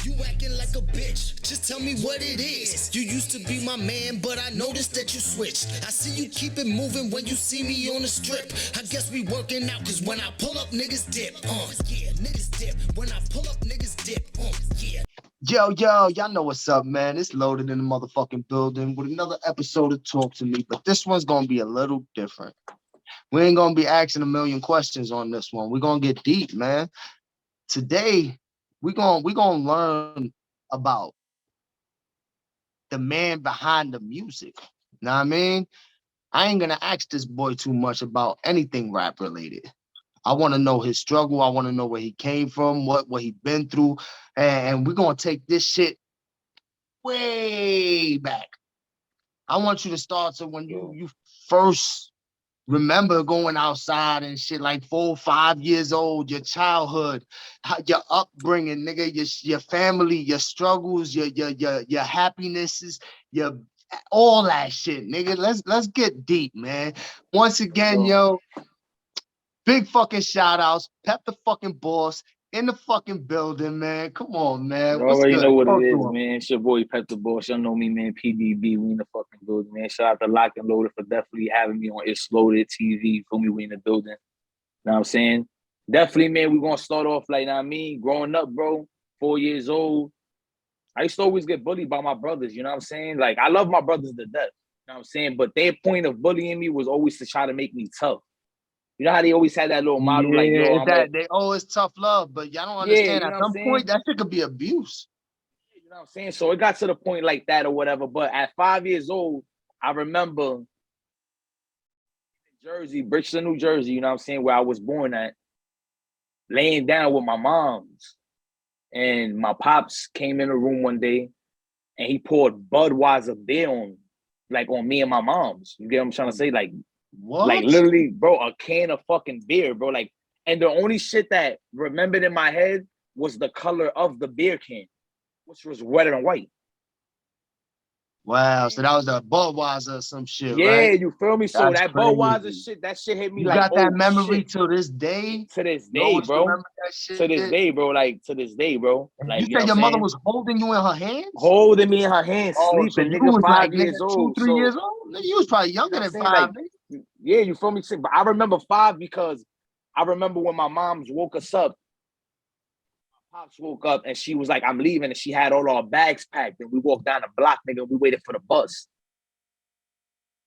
You acting like a bitch, just tell me what it is. You used to be my man, but I noticed that you switched. I see you keep it moving when you see me on the strip. I guess we working out, cause when I pull up, niggas dip. Yeah, niggas dip. When I pull up, niggas dip. Yeah. Yo, y'all know what's up, man. It's loaded in the motherfucking building with another episode of Talk to Me, but this one's gonna be a little different. We ain't gonna be asking a million questions on this one. We're gonna get deep, man. Today, we gonna learn about the man behind the music. Know what I mean? I ain't gonna ask this boy too much about anything rap related. I want to know his struggle. I want to know where he came from, what he been through, and we're gonna take this shit way back. I want you to start to when you first remember going outside and shit, like 4 or 5 years old, your childhood, your upbringing, nigga, your family, your struggles, your happinesses, your all that shit, nigga. Let's get deep, man. Once again, yo, big fucking shout outs, Pep the fucking boss in the fucking building, man. Come on, man. You What's already good? know what Talk it to is, him. man. It's your boy Pepdabozz. Y'all know me, man. PDB. We in the fucking building, man. Shout out to Lock and Loaded for definitely having me on It's Loaded TV. For me, we in the building. Know what I'm saying? Definitely, man, we gonna start off like, I mean, growing up, bro, 4 years old. I used to always get bullied by my brothers, you know what I'm saying? Like, I love my brothers to death, you know what I'm saying? But their point of bullying me was always to try to make me tough. You know how they always had that little model, like, yo, Yeah, I'm a, that they always tough love, but y'all don't yeah, understand. you At know what I'm some saying? point, that shit could be abuse. You know what I'm saying? So it got to the point like that or whatever. But at 5 years old, I remember Jersey, Bridgeton, New Jersey, you know what I'm saying, where I was born at, laying down with my moms. And my pops came in the room one day and he poured Budweiser beer on me and my moms. You get what I'm trying to say? Like What? literally, bro, a can of fucking beer, bro. Like, and the only shit that remembered in my head was the color of the beer can, which was red and white. Wow. So that was the Budweiser or some shit, Yeah, right? you feel me? So That's that Budweiser crazy. shit, that shit hit me You like, got that oh memory shit. to this day? To this You day, always bro. remember that To shit? this day, bro. Like, to this day, bro. And Like, you you know said what I'm your mother saying? was holding you in her hands? Holding me in her hand, Oh, so sleeping, you nigga, was like, 5 nigga, years two, old. 3 years So, old? Nigga, you was probably you know younger what I'm than saying? 5, Like, nigga. yeah, you feel me? But I remember 5 because I remember when my moms woke us up, my pops woke up and she was like, I'm leaving. And she had all our bags packed. And we walked down the block, nigga. We waited for the bus.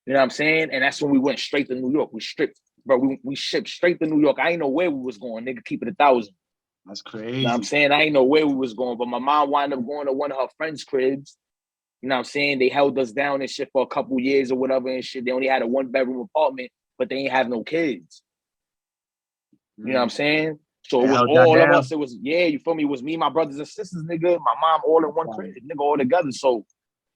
You know what I'm saying? And that's when we went straight to New York. We stripped, bro. We shipped straight to New York. I ain't know where we was going, nigga. Keep it 1,000. That's You know what I'm crazy. saying? I ain't know where we was going, but my mom wound up going to one of her friends' cribs. You know what I'm saying? They held us down and shit for a couple years or whatever and shit. They only had a 1-bedroom apartment, but they ain't have no kids. You know what I'm saying? So They it was held that all of down. us. It was, yeah, you feel me? It was me, my brothers and sisters, nigga, my mom all in one crib, nigga, all together. So,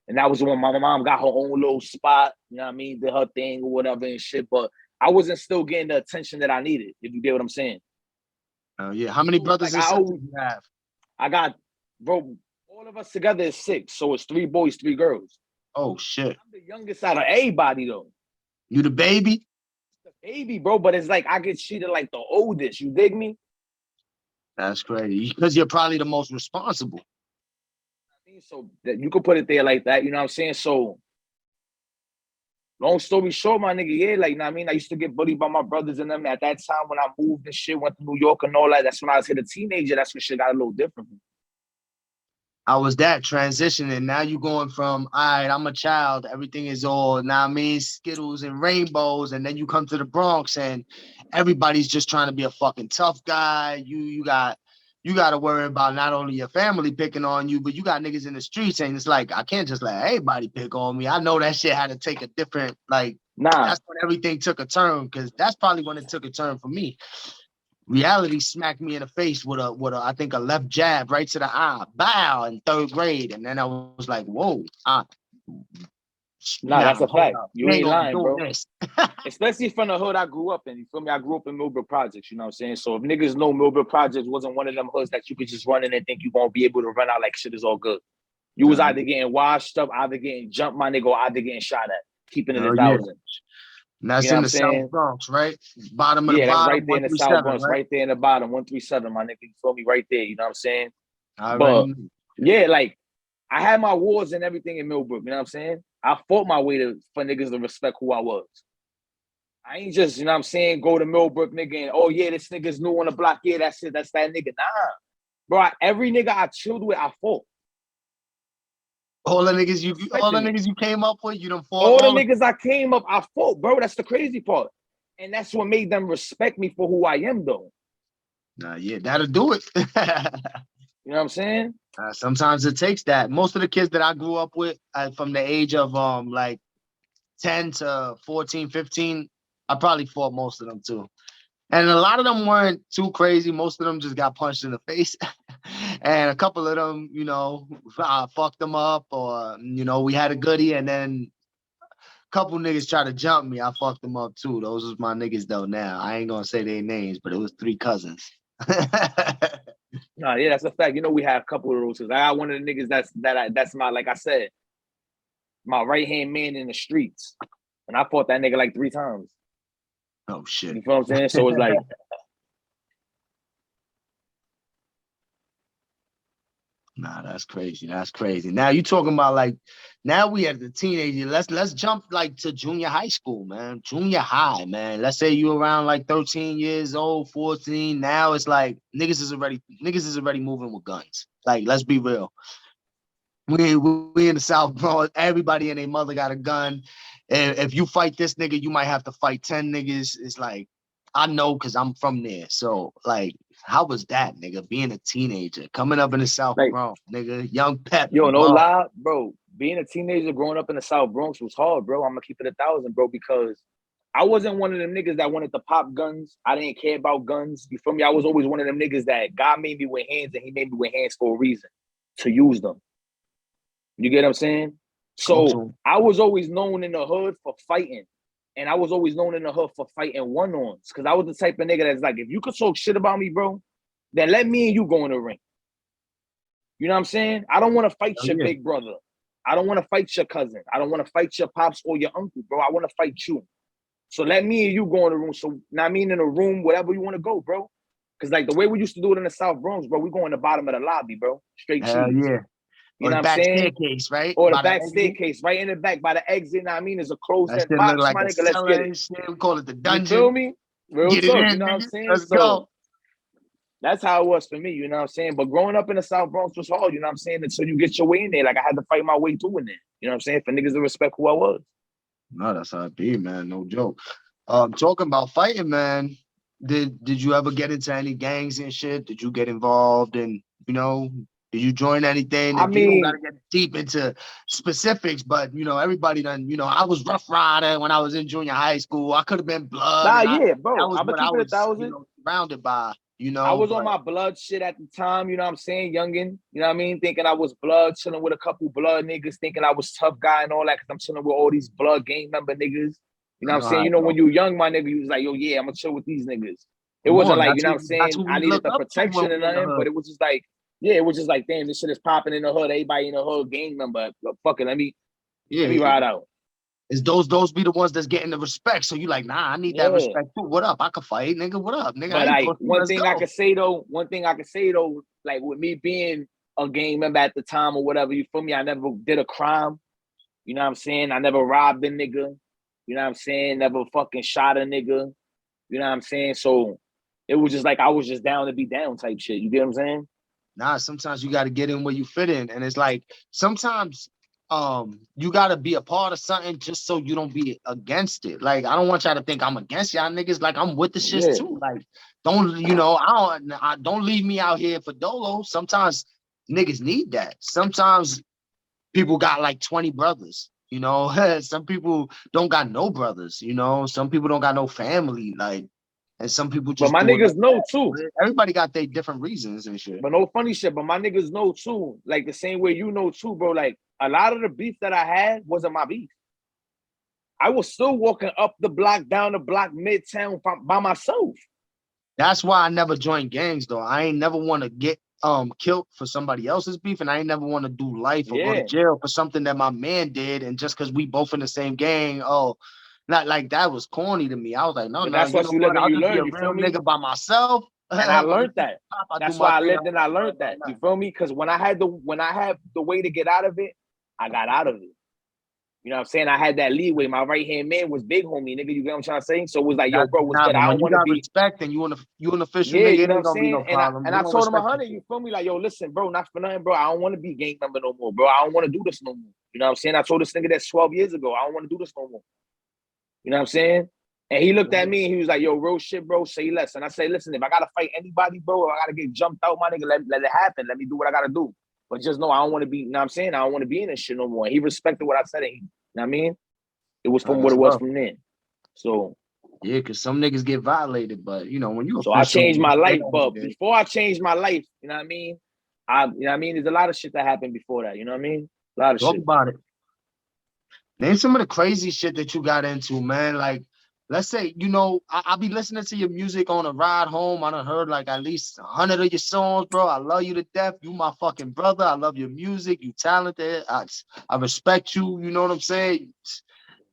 and that was when my mom got her own little spot, you know what I mean? Did her thing or whatever and shit. But I wasn't still getting the attention that I needed, if you get what I'm saying. Oh, yeah. How many brothers Like and sisters do you have? I got, bro, all of us together is 6. So it's 3 boys, 3 girls. Oh, shit. I'm the youngest out of everybody, though. You the baby? The baby, bro, but it's like I get treated like the oldest. You dig me? That's crazy. Because you're probably the most responsible. I mean, so that you could put it there like that. You know what I'm saying? So, long story short, my nigga, yeah, like, you know what I mean? I used to get bullied by my brothers and them. At that time, when I moved and shit, went to New York and all that, that's when I was hit a teenager. That's when shit got a little different. How was that transitioning? Now you going from, all right, I'm a child, everything is all, now I mean, Skittles and rainbows, and then you come to the Bronx and everybody's just trying to be a fucking tough guy. You got to worry about not only your family picking on you, but you got niggas in the streets, and it's like, I can't just let everybody pick on me. I know that shit had to take a different, like, Nah, that's when everything took a turn, because that's probably when it took a turn for me. Reality smacked me in the face with a I think a left jab right to the eye, bow, in 3rd grade, and then I was like, whoa, that's a hold fact. up, You you ain't ain't gonna be lying, doing bro. this. Especially from the hood I grew up in. You feel me? I grew up in Millville Projects, you know what I'm saying? So if niggas know Millville Projects wasn't one of them hoods that you could just run in and think you gonna be able to run out like shit is all good. You was Nah, either getting washed up, either getting jumped, my nigga, or either getting shot at. Keeping it hell yeah, 1,000. and You that's know what in I'm the South saying? Bronx, right? Bottom of the Yeah, that's bottom, right there in the South 137, Bronx, right? right there in the bottom, 137, my nigga. You feel me? Right there, you know what I'm saying? I already But knew. Yeah, like I had my wars and everything in Millbrook. You know what I'm saying? I fought my way for niggas to respect who I was. I ain't just, you know what I'm saying, go to Millbrook, nigga, and oh yeah, this nigga's new on the block. Yeah, that's it. That's that nigga. Nah, bro. Every nigga I chilled with, I fought. All the niggas you came up with, you done fought all the niggas I came up, I fought, bro. That's the crazy part. And that's what made them respect me for who I am, though. Nah, yeah, that'll do it. You know what I'm saying? Sometimes it takes that. Most of the kids that I grew up with from the age of like 10 to 14, 15, I probably fought most of them too. And a lot of them weren't too crazy. Most of them just got punched in the face. And a couple of them, you know, fucked them up, or, you know, we had a goodie, and then a couple niggas tried to jump me. I fucked them up too. Those was my niggas though now. I ain't gonna say their names, but it was 3 cousins. Nah, yeah, that's a fact. You know, we have a couple of those. I got one of the niggas that's my, like I said, my right-hand man in the streets. And I fought that nigga like 3 times. Oh shit. You feel what I'm saying? So it's like, nah, that's crazy. That's crazy. Now you talking about like, now we at the teenager. Let's jump like to junior high school, man. Junior high, man. Let's say you around like 13 years old, 14. Now it's like niggas is already moving with guns. Like, let's be real. We in the South, bro. Everybody and their mother got a gun. And if you fight this nigga, you might have to fight 10 niggas. It's like, I know because I'm from there. So, like, how was that, nigga? Being a teenager, coming up in the South like, Bronx, nigga, young Pep. Yo, no lie, bro. Being a teenager growing up in the South Bronx was hard, bro. I'm gonna keep it 1,000, bro, because I wasn't one of them niggas that wanted to pop guns. I didn't care about guns. You feel me? I was always one of them niggas that God made me with hands, and He made me with hands for a reason, to use them. You get what I'm saying? So I was always known in the hood for fighting. And I was always known in the hood for fighting one-ons. Because I was the type of nigga that's like, if you could talk shit about me, bro, then let me and you go in the ring. You know what I'm saying? I don't want to fight your big brother. I don't want to fight your cousin. I don't want to fight your pops or your uncle, bro. I want to fight you. So let me and you go in the room. So, I mean, in a room, whatever you want to go, bro. Because, like, the way we used to do it in the South Bronx, bro, we go in the bottom of the lobby, bro. Straight cheese. Yeah. You know what I'm saying? Staircase, right? Or the back staircase, right in the back by the exit. You know what I mean? There's a closed-in box, like my nigga. Let's get it. Shit. We call it the dungeon. You feel me? Real get talk, it in, you know nigga. what I'm saying? Let's so go. That's how it was for me, you know what I'm saying? But growing up in the South Bronx was hard, you know what I'm saying? Until you get your way in there. Like, I had to fight my way through in there. You know what I'm saying? For niggas to respect who I was. No, that's how it be, man. No joke. Talking about fighting, man. Did you ever get into any gangs and shit? Did you get involved in, you know, did you join anything? I mean, you don't gotta get deep into specifics, but you know, everybody done, you know, I was Rough Rider when I was in junior high school. I could have been Blood. Nah, yeah, bro. That was I'm what gonna I keep it was, 1,000. you know, surrounded by, you know. I was on my Blood shit at the time, you know what I'm saying? Youngin, you know what I mean? Thinking I was Blood, chilling with a couple Blood niggas, thinking I was tough guy and all that, because I'm chilling with all these Blood gang member niggas. You know what I'm saying? You know, when you young, my nigga, you was like, yo, yeah, I'm gonna chill with these niggas. It wasn't like, you know what I'm saying? I needed the protection and nothing, but it was just like, yeah, it was just like, damn, this shit is popping in the hood. Everybody in the hood, gang member. Fuck it, let me ride out. Is those be the ones that's getting the respect? So you like, nah, I need that respect too. What up? I can fight, nigga. What up, nigga? But like, one thing I can say though, like with me being a gang member at the time or whatever, you feel me? I never did a crime. You know what I'm saying? I never robbed a nigga. You know what I'm saying? Never fucking shot a nigga. You know what I'm saying? So it was just like I was just down to be down type shit. You get what I'm saying? Nah, sometimes you got to get in where you fit in. And it's like, sometimes you got to be a part of something just so you don't be against it. Like, I don't want y'all to think I'm against y'all niggas. Like, I'm with the shit too. Like, don't, you know, don't leave me out here for dolo. Sometimes niggas need that. Sometimes people got like 20 brothers, you know. Some people don't got no brothers, you know. Some people don't got no family. Like, and some people just. But my niggas know too. Everybody got their different reasons and shit. But no funny shit. But my niggas know too. Like the same way you know too, bro. Like a lot of the beef that I had wasn't my beef. I was still walking up the block, down the block, midtown by myself. That's why I never joined gangs though. I ain't never want to get killed for somebody else's beef, and I ain't never want to do life or go to jail for something that my man did. And just because we both in the same gang, not like that was corny to me. I was like, no, that's what you live and you learn. You feel me? Nigga by myself And I learned that. I That's do my why I thing. lived and I learned that. You feel me? Because when I had the way to get out of it, I got out of it. You know what I'm saying? I had that leeway. My right hand man was big homie, nigga. You get what I'm trying to say? So it was like, yo, bro, what's good? I When don't you want to got be. respect and you an official Yeah, nigga, you it know what ain't I'm gonna be no saying? And I problem. and We I gonna told him respect 100. You feel me? Like, yo, listen, bro, not for nothing, bro. I don't want to be gang member no more, bro. I don't want to do this no more. You know what I'm saying? I told this nigga that's 12 years ago. I don't want to do this no more. You know what I'm saying? And he looked at me and he was like, yo, real shit, bro, say less. And I say, listen, if I gotta fight anybody, bro, or I gotta get jumped out, my nigga, let it happen. Let me do what I gotta do. But just know I don't want to be, you know what I'm saying? I don't want to be in this shit no more. And he respected what I said. And he, you know what I mean? It was from what it was from then. So yeah, because some niggas get violated, but you know, when you so I official, changed my life. know But before I changed my life, you know what I mean? You know what I mean? There's a lot of shit that happened before that. You know what I mean? A lot of talk shit. about it. Name some of the crazy shit that you got into, man. Like, let's say, you know, I be listening to your music on a ride home. I done heard like at least 100 of your songs, bro. I love you to death. You my fucking brother. I love your music. You talented. I respect you. You know what I'm saying?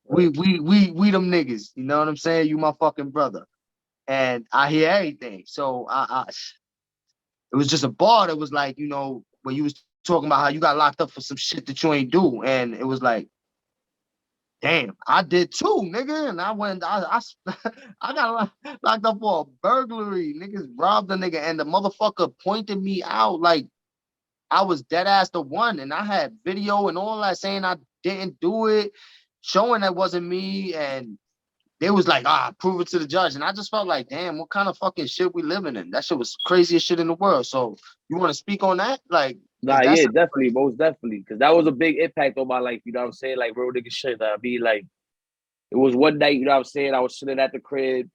We them niggas. You know what I'm saying? You my fucking brother. And I hear everything. So it was just a bar that was like, you know, when you was talking about how you got locked up for some shit that you ain't do. And it was like, damn, I did too, nigga. And I got locked up for a burglary. Niggas robbed the nigga, and the motherfucker pointed me out like I was dead ass the one. And I had video and all that saying I didn't do it, showing that wasn't me. And they was like, prove it to the judge. And I just felt like, damn, what kind of fucking shit we living in? That shit was craziest shit in the world. So you want to speak on that? Like, Nah, yeah, definitely, most definitely. Because that was a big impact on my life, you know what I'm saying? Like, real nigga shit. I'd be like, it was one night, you know what I'm saying? I was sitting at the crib.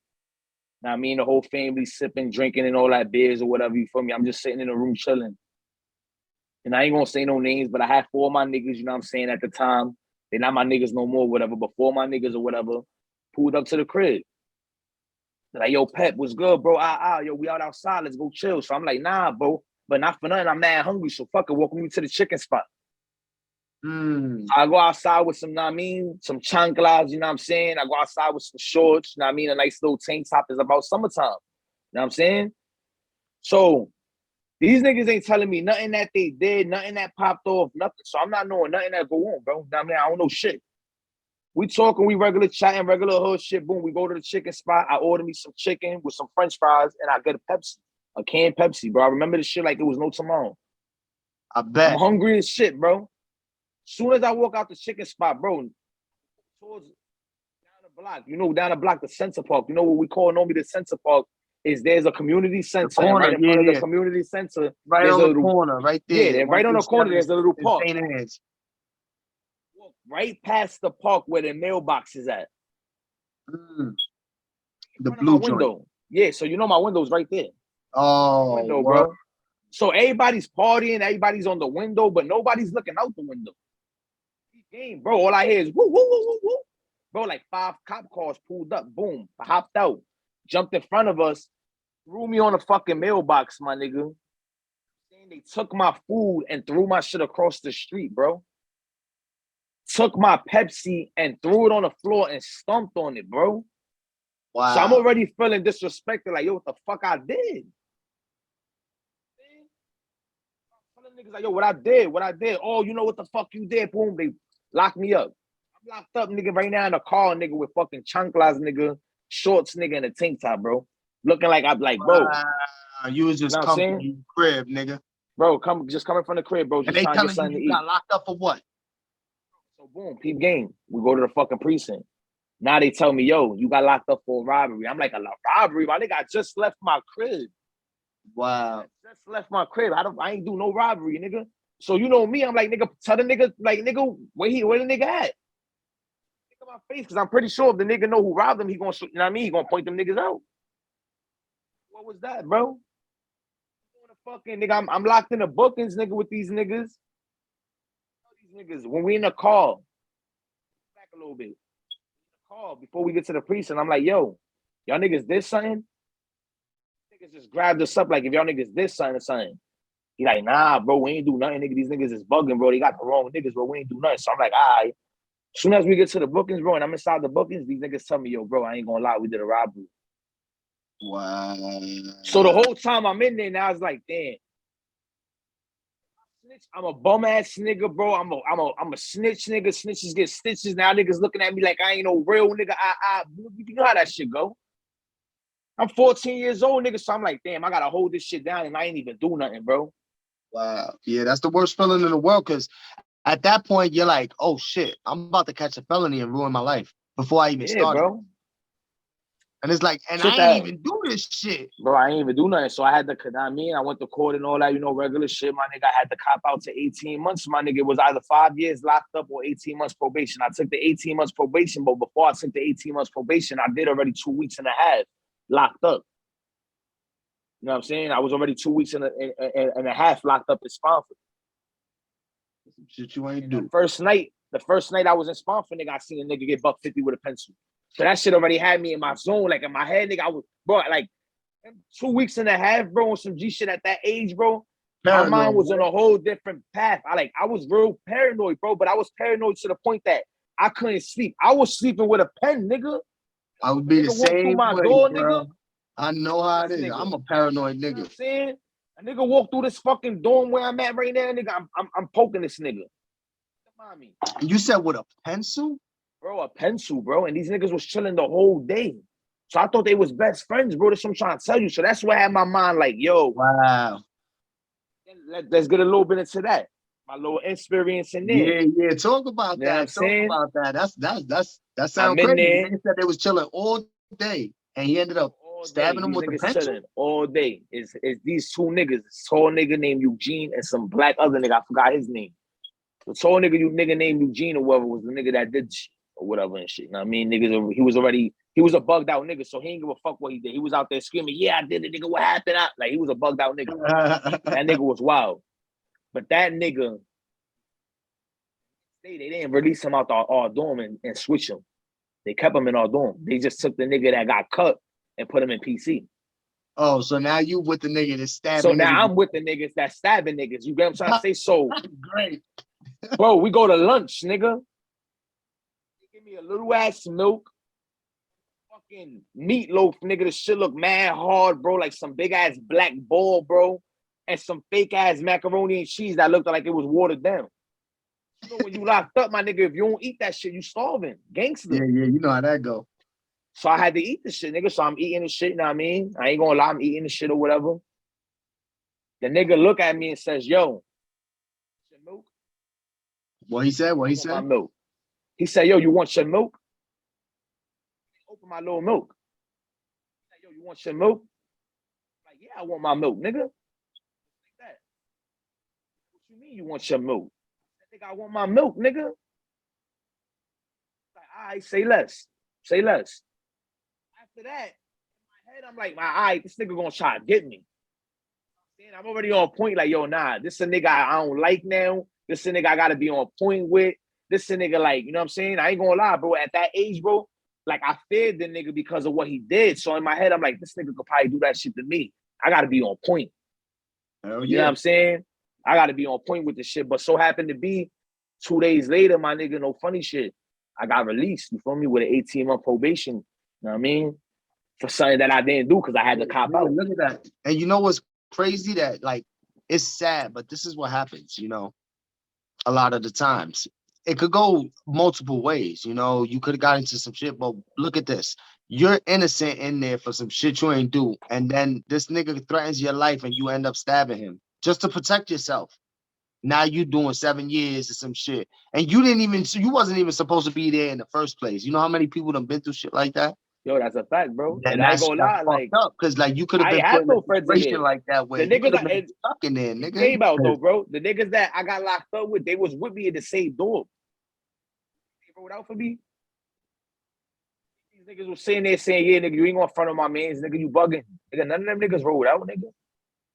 Now, me and the whole family sipping, drinking, and all that beers or whatever, you feel me? I'm just sitting in the room chilling. And I ain't gonna say no names, but I had 4 of my niggas, you know what I'm saying, at the time. They're not my niggas no more, whatever, but 4 of my niggas or whatever pulled up to the crib. They're like, yo, Pep, what's good, bro? Yo, we outside, let's go chill. So I'm like, nah, bro. But not for nothing, I'm mad hungry, so fuck it, walk me to the chicken spot. So I go outside with some, you know what I mean, some chanclas, you know what I'm saying? I go outside with some shorts, you know what I mean? A nice little tank top. Is about summertime, you know what I'm saying? So these niggas ain't telling me nothing that they did, nothing that popped off, nothing. So I'm not knowing nothing that go on, bro. You know what I mean? I don't know shit. We talking, we regular chatting, regular hood shit. Boom, we go to the chicken spot. I order me some chicken with some French fries, and I get a Pepsi, a canned Pepsi, bro. I remember this shit like it was no tomorrow. I bet. I'm hungry as shit, bro. Soon as I walk out the chicken spot, bro, towards down the block, you know, down the block, the Center Park. You know what we call normally the Center Park is there's a community center, and right in front of the community center, right on the corner, right there. Yeah, right on the corner, there's a little park. Right past the park where the mailbox is at. The blue window. Yeah, so you know my window's right there. Oh, window, bro. So everybody's partying, everybody's on the window, but nobody's looking out the window. Game, bro. All I hear is woo, woo, woo, woo, woo. Bro, like 5 cop cars pulled up. Boom. I hopped out, jumped in front of us, threw me on the fucking mailbox, my nigga. They took my food and threw my shit across the street, bro. Took my Pepsi and threw it on the floor and stomped on it, bro. Wow. So I'm already feeling disrespected, like, yo, what the fuck I did? I'm telling niggas like, yo, what I did? Oh, you know what the fuck you did? Boom, they locked me up. I'm locked up, nigga, right now in a car, nigga, with fucking chanclas, nigga, shorts, nigga, and a tank top, bro. Looking like I'm like, bro. You was just coming from the crib, nigga. Bro, just coming from the crib, bro. Just and they trying to get something to eat. Got locked up for what? So boom, peep game. We go to the fucking precinct. Now they tell me, yo, you got locked up for a robbery. I'm like, a robbery? My nigga, I just left my crib. Wow. I just left my crib. I ain't do no robbery, nigga. So you know me, I'm like, nigga, tell the nigga, like, nigga, where the nigga at? Look at my face, because I'm pretty sure if the nigga know who robbed him, he gonna, you know what I mean? He gonna point them niggas out. What was that, bro? Fucking nigga, I'm locked in the bookings, nigga, with these niggas. These niggas, when we in the car, back a little bit. Call before we get to the precinct. I'm like, yo, y'all niggas did something? Niggas just grabbed us up like if y'all niggas did something. He like, nah, bro, we ain't do nothing, nigga. These niggas is bugging, bro. They got the wrong niggas, bro. We ain't do nothing. So I'm like, all right. As soon as we get to the bookings, bro, and I'm inside the bookings, these niggas tell me, yo, bro, I ain't gonna lie, we did a robbery. Wow. So the whole time I'm in there, now it's like, damn. I'm a bum ass nigga, bro. I'm a snitch nigga. Snitches get stitches. Now niggas looking at me like I ain't no real nigga. You know how that shit go. I'm 14 years old, nigga. So I'm like, damn, I gotta hold this shit down, and I ain't even do nothing, bro. Wow. Yeah, that's the worst feeling in the world, because at that point you're like, oh shit, I'm about to catch a felony and ruin my life before I even started. Bro. And it's like, and So I ain't even do this shit. Bro, I ain't even do nothing. So I had to, I went to court and all that, regular shit, my nigga. I had to cop out to 18 months. My nigga, it was either 5 years locked up or 18 months probation. I took the 18 months probation, but before I took the 18 months probation, I did already 2 weeks and a half locked up. You know what I'm saying? I was already 2 weeks and a half locked up in Spofford. Shit you ain't do. The first night I was in Spofford, nigga, I seen a nigga get $150 with a pencil. So that shit already had me in my zone, like in my head, nigga. I was, bro, like 2 weeks and a half, bro, on some G shit at that age, bro. Paranoid, my mind was on a whole different path. I was real paranoid, bro, but I was paranoid to the point that I couldn't sleep. I was sleeping with a pen, nigga. I would be the same way, door, bro. nigga. I know how it is. Nigga. I'm a paranoid nigga. You know what I'm saying? A nigga walk through this fucking dorm where I'm at right now, nigga. I'm poking this nigga. You said with a pencil? Bro, a pencil, bro. And these niggas was chilling the whole day. So I thought they was best friends, bro. That's what I'm trying to tell you. So that's what I had my mind like, yo. Wow. Let's get a little bit into that. My little experience in there. Yeah. Talk about that. Talk about that. That sounds crazy. Nigga said they was chilling all day, and he ended up stabbing them with a pencil. Chilling all day. It's these two niggas. This tall nigga named Eugene and some black other nigga. I forgot his name. The tall nigga named Eugene or whatever was the nigga that did shit or whatever and shit. You know what I mean? Niggas, he was a bugged out nigga, so he didn't give a fuck what he did. He was out there screaming, yeah, I did it, nigga, what happened? Like, he was a bugged out nigga. That nigga was wild. But that nigga, they didn't release him out our dorm and switch him. They kept him in our dorm. They just took the nigga that got cut and put him in PC. Oh, so now you with the nigga that's stabbing. So now I'm with the niggas that stabbing niggas. You get what I'm trying to say? So great. Bro, we go to lunch, nigga. They give me a little ass milk. Fucking meatloaf, nigga. The shit look mad hard, bro. Like some big ass black ball, bro. And some fake ass macaroni and cheese that looked like it was watered down. You know, when you locked up, my nigga, if you don't eat that shit, you starving. Gangster. Yeah, you know how that go. So I had to eat the shit, nigga. So I'm eating the shit, you know what I mean? I ain't gonna lie, I'm eating the shit or whatever. The nigga look at me and says, yo, your milk? What he said? What he said? My milk. He said, yo, you want your milk? Open my little milk. He said, yo, you want your milk? I'm like, yeah, I want my milk, nigga. Like that. What you mean you want your milk? I think I want my milk, nigga. Like, all right, say less. Say less. After that, in my head, I'm like, all right, this nigga gonna try to get me. I'm already on point, like, yo, nah, this a nigga I don't like now. This a nigga I gotta be on point with. This a nigga, like, you know what I'm saying? I ain't gonna lie, bro. At that age, bro, like, I feared the nigga because of what he did. So in my head, I'm like, this nigga could probably do that shit to me. I gotta be on point. Hell yeah. You know what I'm saying? I gotta be on point with the shit. But so happened to be 2 days later, my nigga, no funny shit. I got released, you feel me, with an 18-month probation. You know what I mean? For something that I didn't do because I had to cop out. Look at that. And you know what's crazy? That, like, it's sad, but this is what happens, you know, a lot of the times. It could go multiple ways, you know. You could have got into some shit, but look at this. You're innocent in there for some shit you ain't do. And then this nigga threatens your life and you end up stabbing him just to protect yourself. Now you doing 7 years or some shit. And you wasn't even supposed to be there in the first place. You know how many people done been through shit like that? Yo, that's a fact, bro. And I ain't gonna lie, like, because like you could have been put in a situation like that where the you could niggas have been stuck in there, nigga. Came out though, bro. The niggas that I got locked up with, they was with me in the same dorm. They rolled out for me. These niggas was sitting there saying, yeah, nigga, you ain't gonna front of my mans, nigga, you bugging. Nigga, none of them niggas rolled out, nigga.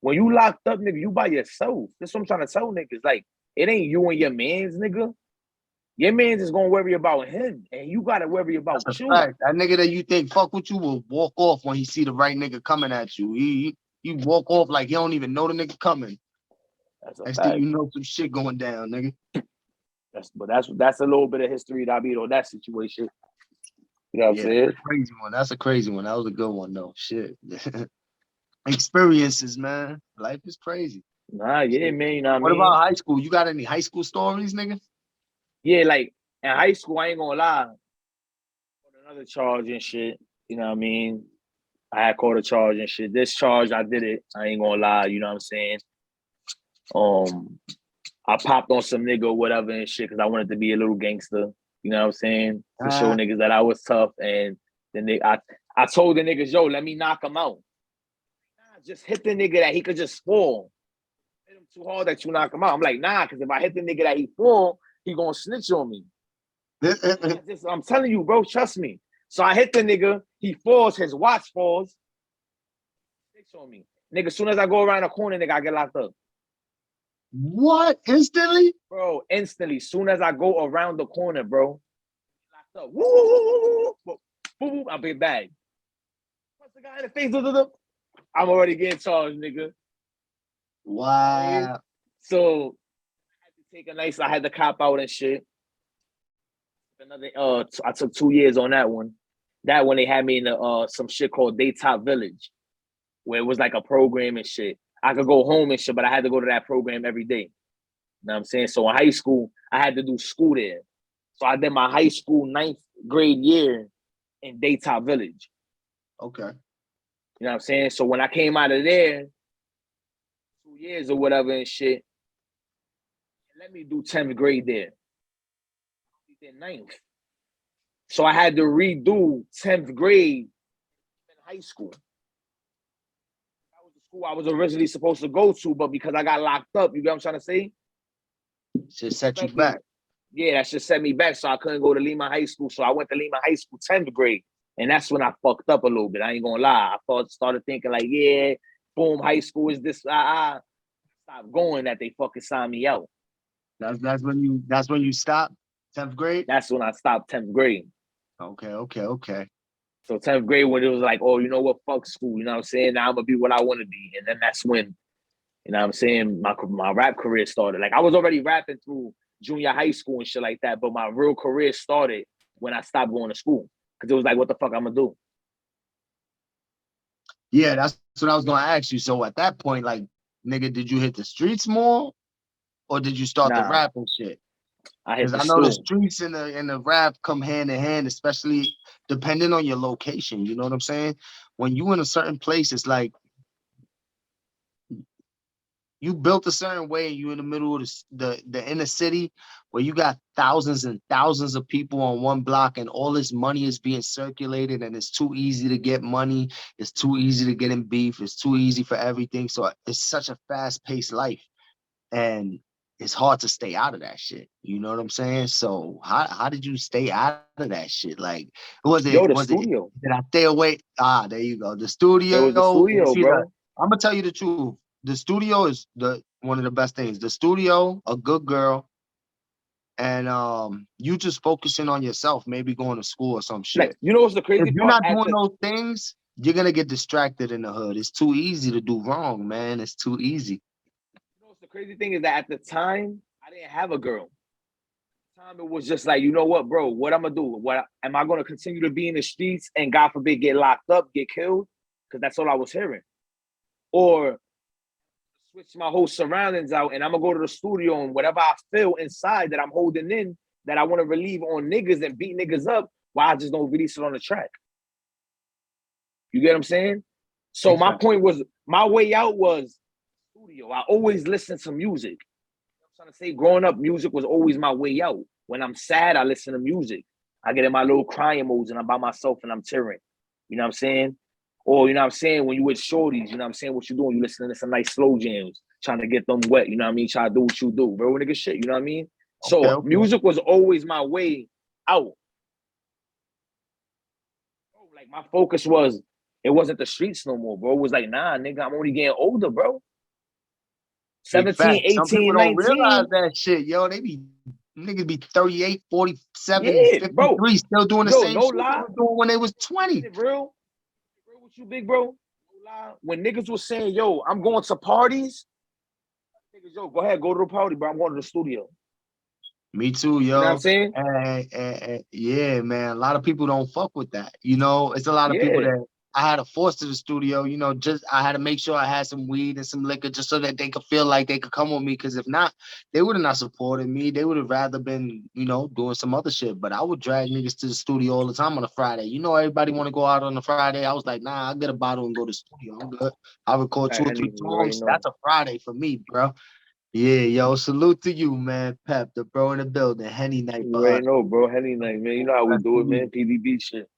When you locked up, nigga, you by yourself. That's what I'm trying to tell niggas. Like, it ain't you and your mans, nigga. Your man's is gonna worry about him, and you gotta worry about you. Fact. That nigga that you think fuck with you will walk off when he see the right nigga coming at you. He walk off like he don't even know the nigga coming. Next thing you know, some shit going down, nigga. That's a little bit of history that I beat on that situation. You know what I'm Yeah, saying? that's a crazy one. That's a crazy one. That was a good one though. Shit. Experiences, man. Life is crazy. Nah, yeah, Shit. man. You know what I What about mean? high school? You got any high school stories, nigga? Yeah, like in high school, I ain't gonna lie. On another charge and shit. You know what I mean? I had caught a charge and shit. This charge, I did it. I ain't gonna lie. You know what I'm saying? Um, I popped on some nigga or whatever and shit because I wanted to be a little gangster. You know what I'm saying? To show niggas that I was tough. And then I told the niggas, yo, let me knock him out. Nah, just hit the nigga that he could just fall. Hit him too hard that you knock him out. I'm like, nah, because if I hit the nigga that he fall, he gonna snitch on me. I'm telling you, bro, trust me. So I hit the nigga, he falls, his watch falls, snitch on me. Nigga, as soon as I go around the corner, nigga, I get locked up. What? Instantly? Bro, instantly, soon as I go around the corner, bro, locked up. Woo, woo, woo, woo, woo, woo, I'll be back. What's the guy in the face? I'm already getting charged, nigga. Wow. So I had to take I had to cop out and shit. I took 2 years on that one. That one they had me in some shit called Daytop Village, where it was like a program and shit. I could go home and shit, but I had to go to that program every day. You know what I'm saying? So in high school, I had to do school there. So I did my high school 9th grade year in Daytop Village. Okay. You know what I'm saying? So when I came out of there, 2 years or whatever and shit, let me do 10th grade there. Then 9th. So I had to redo 10th grade in high school. That was the school I was originally supposed to go to, but because I got locked up, you get what I'm trying to say? Should set you back. Yeah, that should set me back. So I couldn't go to Lima High School. So I went to Lima High School 10th grade. And that's when I fucked up a little bit. I ain't gonna lie. I started thinking like, yeah, boom, high school is this. Stop going that they fucking signed me out. That's when you stopped 10th grade? That's when I stopped 10th grade. Okay. So 10th grade when it was like, oh, you know what, fuck school. You know what I'm saying? Now I'm gonna be what I want to be. And then that's when, you know what I'm saying, my rap career started. Like I was already rapping through junior high school and shit like that, but my real career started when I stopped going to school. Because it was like, what the fuck I'm gonna do? Yeah, that's what I was gonna ask you. So at that point, like, nigga, did you hit the streets more, or did you start the Nah, rap and shit? I hit Because the I know the stool. streets and the rap come hand in hand, especially depending on your location. You know what I'm saying? When you in a certain place, it's like you built a certain way. You in the middle of the inner city, where you got thousands and thousands of people on one block, and all this money is being circulated, and it's too easy to get money. It's too easy to get in beef. It's too easy for everything. So it's such a fast-paced life, and it's hard to stay out of that shit. You know what I'm saying? So how did you stay out of that shit? Like, Yo, the was it studio. did I stay away? There you go. The It was the studio. studio, See, bro. I'm gonna tell you the truth. The studio is one of the best things. The studio, a good girl, and you just focusing on yourself, maybe going to school or some Like, shit. you know what's the If crazy you're part? not At doing the those things, you're gonna get distracted in the hood. It's too easy to do wrong, man. It's too easy. You know what's the crazy thing is that at the time I didn't have a girl. At the time it was just like, you know what, bro? What I'm gonna do? What am I gonna continue to be in the streets and God forbid get locked up, get killed? Because that's all I was hearing. Or switch my whole surroundings out and I'm gonna go to the studio and whatever I feel inside that I'm holding in that I want to relieve on niggas and beat niggas up, why I just don't release it on the track. You get what I'm saying? So my Exactly. point was my way out was studio. I always listen to music. I'm trying to say growing up, music was always my way out. When I'm sad, I listen to music. I get in my little crying modes and I'm by myself and I'm tearing. You know what I'm saying? Or, you know what I'm saying, when you with shorties, you know what I'm saying, what you doing? You listening to some nice slow jams, trying to get them wet, you know what I mean? Try to do what you do. Real nigga shit, you know what I mean? So Okay. music was always my way out. Bro, like my focus was, it wasn't the streets no more, bro. It was like, nah, nigga, I'm only getting older, bro. Big 17, fact. Some people 18, don't realize 19. that shit, yo. Niggas be 38, 47, Yeah, bro. 53, still doing the Yo, same no shit they lie. was doing when they was Keeping 20. it real. Real with you, big bro. No lie. When niggas was saying, yo, I'm going to parties, niggas, yo, go ahead, go to the party, bro. I'm going to the studio. Me too, You know what I'm yo. saying? And yeah, man, a lot of people don't fuck with that. You know, it's a lot of people Yeah. that I had to force to the studio. You know, just I had to make sure I had some weed and some liquor just so that they could feel like they could come with me. Because if not, they would have not supported me. They would have rather been, you know, doing some other shit. But I would drag niggas to the studio all the time on a Friday. You know, everybody want to go out on a Friday. I was like, nah, I'll get a bottle and go to the studio. I'm good. I record two Like, or three Henny, you already songs. know. That's a Friday for me, bro. Yeah, yo, salute to you, man. Pep, the bro in the building. Henny night You for us. already know, bro. Henny, like, man, you know how we Rest do it, man. salute. PDB shit.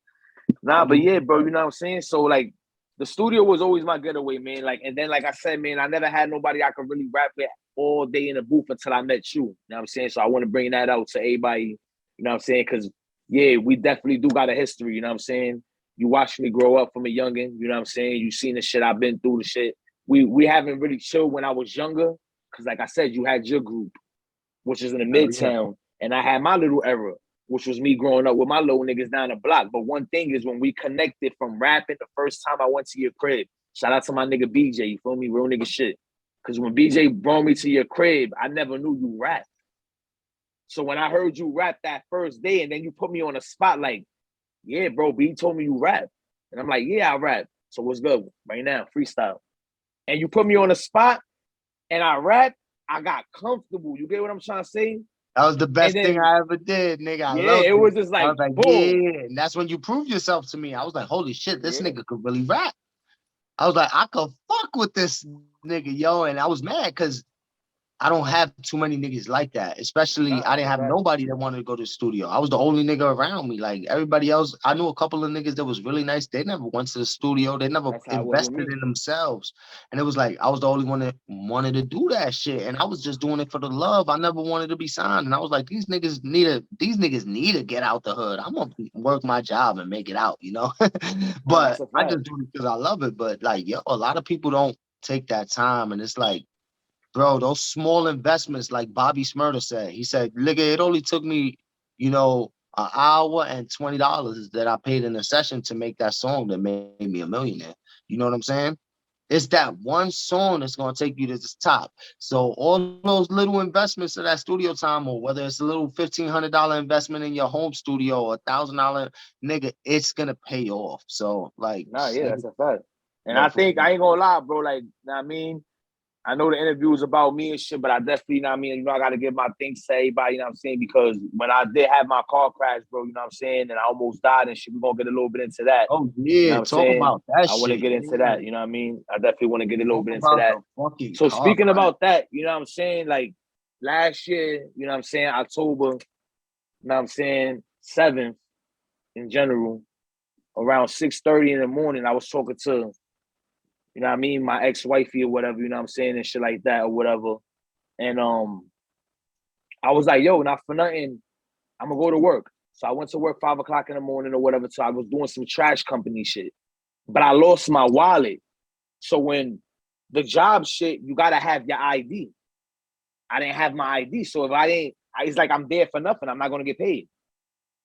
Nah, but Salute yeah, to bro, us. you know what I'm saying? So, like, the studio was always my getaway, man. Like, and then, like I said, man, I never had nobody I could really rap with all day in the booth until I met you. You know what I'm saying? So I want to bring that out to everybody, you know what I'm saying? Because, yeah, we definitely do got a history, you know what I'm saying? You watched me grow up from a youngin', you know what I'm saying? You seen the shit I've been through, the shit. We haven't really chilled when I was younger, because, like I said, you had your group, which is in the Hell yeah. Midtown, and I had my little era, which was me growing up with my little niggas down the block. But one thing is when we connected from rapping the first time I went to your crib, shout out to my nigga BJ, you feel me? Real nigga shit. Because when BJ brought me to your crib, I never knew you rap. So when I heard you rap that first day and then you put me on a spot like, yeah, bro, B told me you rap. And I'm like, yeah, I rap. So what's good right now? Freestyle. And you put me on a spot and I rap, I got comfortable. You get what I'm trying to say? That was the And best thing then, I ever did, nigga. I yeah, loved it it. was just I like, was like, boom. yeah. And that's when you proved yourself to me. I was like, holy shit, this Yeah. nigga could really rap. I was like, I could fuck with this nigga, yo. And I was mad because I don't have too many niggas like that. Especially, Nah, I that's didn't a have fact. nobody that wanted to go to the studio. I was the only nigga around me. Like everybody else, I knew a couple of niggas that was really nice. They never went to the studio. They never That's how it was with invested me. in themselves. And it was like I was the only one that wanted to do that shit. And I was just doing it for the love. I never wanted to be signed. And I was like, these niggas need to get out the hood. I'm gonna work my job and make it out, you know. Nah, But that's a I fact. just do it because I love it. But like, yo, a lot of people don't take that time, and it's like, bro, those small investments, like Bobby Smurda said, he said, nigga, it only took me, you know, an hour and $20 that I paid in a session to make that song that made me a millionaire. You know what I'm saying? It's that one song that's gonna take you to the top. So all those little investments of that studio time, or whether it's a little $1,500 investment in your home studio or $1,000, nigga, it's gonna pay off. So like, Nah, yeah, nigga, that's a fact. And yo, I for think I ain't gonna lie, bro. Like, know what I mean, I know the interview is about me and shit, but I definitely, know what I mean, you know, I gotta give my thanks to everybody, you know what I'm saying? Because when I did have my car crash, bro, you know what I'm saying, and I almost died and shit, we're gonna get a little bit into that. oh You know yeah, what I'm talk saying? about that I want to shit. get into Yeah. that, you know what I mean? I definitely want to get a little Talk bit into about that. the fucking So car speaking crash. about that, you know what I'm saying? Like last year, you know what I'm saying, October, you know what I'm saying, 7th in general, around 6:30 in the morning, I was talking to, you know what I mean, my ex-wifey or whatever, you know what I'm saying, and shit like that or whatever. And I was like, yo, not for nothing, I'm gonna go to work. So I went to work 5 o'clock in the morning or whatever. So I was doing some trash company shit. But I lost my wallet. So when the job shit, you gotta have your ID. I didn't have my ID. So if I didn't, it's like I'm there for nothing. I'm not gonna get paid.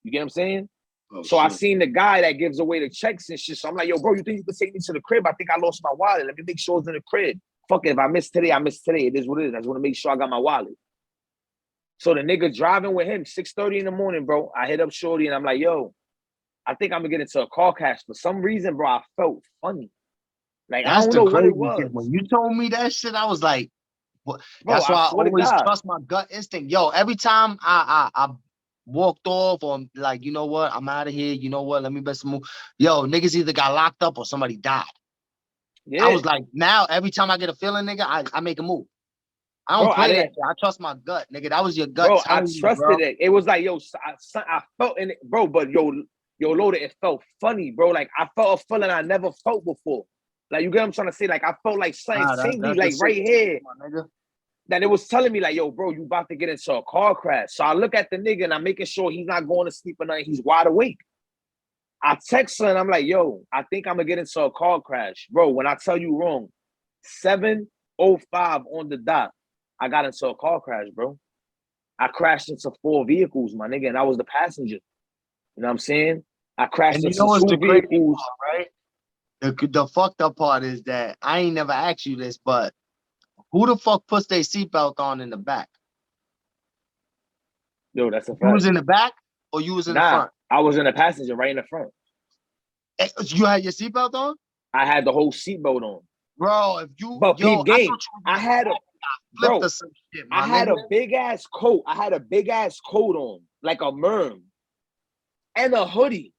You get what I'm saying? Oh So I shit. seen the guy that gives away the checks and shit. So I'm like, yo, bro, you think you can take me to the crib? I think I lost my wallet. Let me make sure it's in the crib. Fuck it. If I miss today, I miss today. It is what it is. I just want to make sure I got my wallet. So the nigga driving with him, 6:30 in the morning, bro. I hit up Shorty and I'm like, yo, I think I'm gonna get into a car crash. For some reason, bro, I felt funny. Like, I That's don't the know what it crazy shit. was. When you told me that shit, I was like, what? Bro, That's I why I swear to always God. trust my gut instinct. Yo, every time I walked off or like, you know what, I'm out of here. You know what, let me best move. Yo, niggas either got locked up or somebody died. I Yeah. was like, now every time I get a feeling, nigga, I make a move. I Bro, don't I play that didn't, shit. I trust my gut, nigga. That was your gut bro, I telling you, bro. trusted it. It was like, yo, I felt in it, bro, but yo, Loaded, it felt funny, bro. Like, I felt a feeling I never felt before. Like, you get what I'm trying to say? Like, I felt like something Nah, tingly, that's the like shit, right here, my nigga. that it was telling me, like, yo, bro, you about to get into a car crash. So I look at the nigga and I'm making sure he's not going to sleep or nothing. He's wide awake. I text her and I'm like, yo, I think I'm gonna get into a car crash. Bro, when I tell you wrong, 7:05 on the dot, I got into a car crash, bro. I crashed into 4 vehicles, my nigga, and I was the passenger. You know what I'm saying? I crashed And you into know what's 2 the crazy vehicles. part, right? The fucked up part is that I ain't never asked you this, but who the fuck puts their seatbelt on in the back? Yo, that's a You was fact. in the back or you was in the Nah, front? I was in the passenger right in the front. You had your seatbelt on? I had the whole seatbelt on. Bro, if you, But yo, peep I thought game, you was I in the had a back. Flipped bro. or some shit, I my had nigga. a big ass coat. I had a big ass coat on, like a merm, and a hoodie,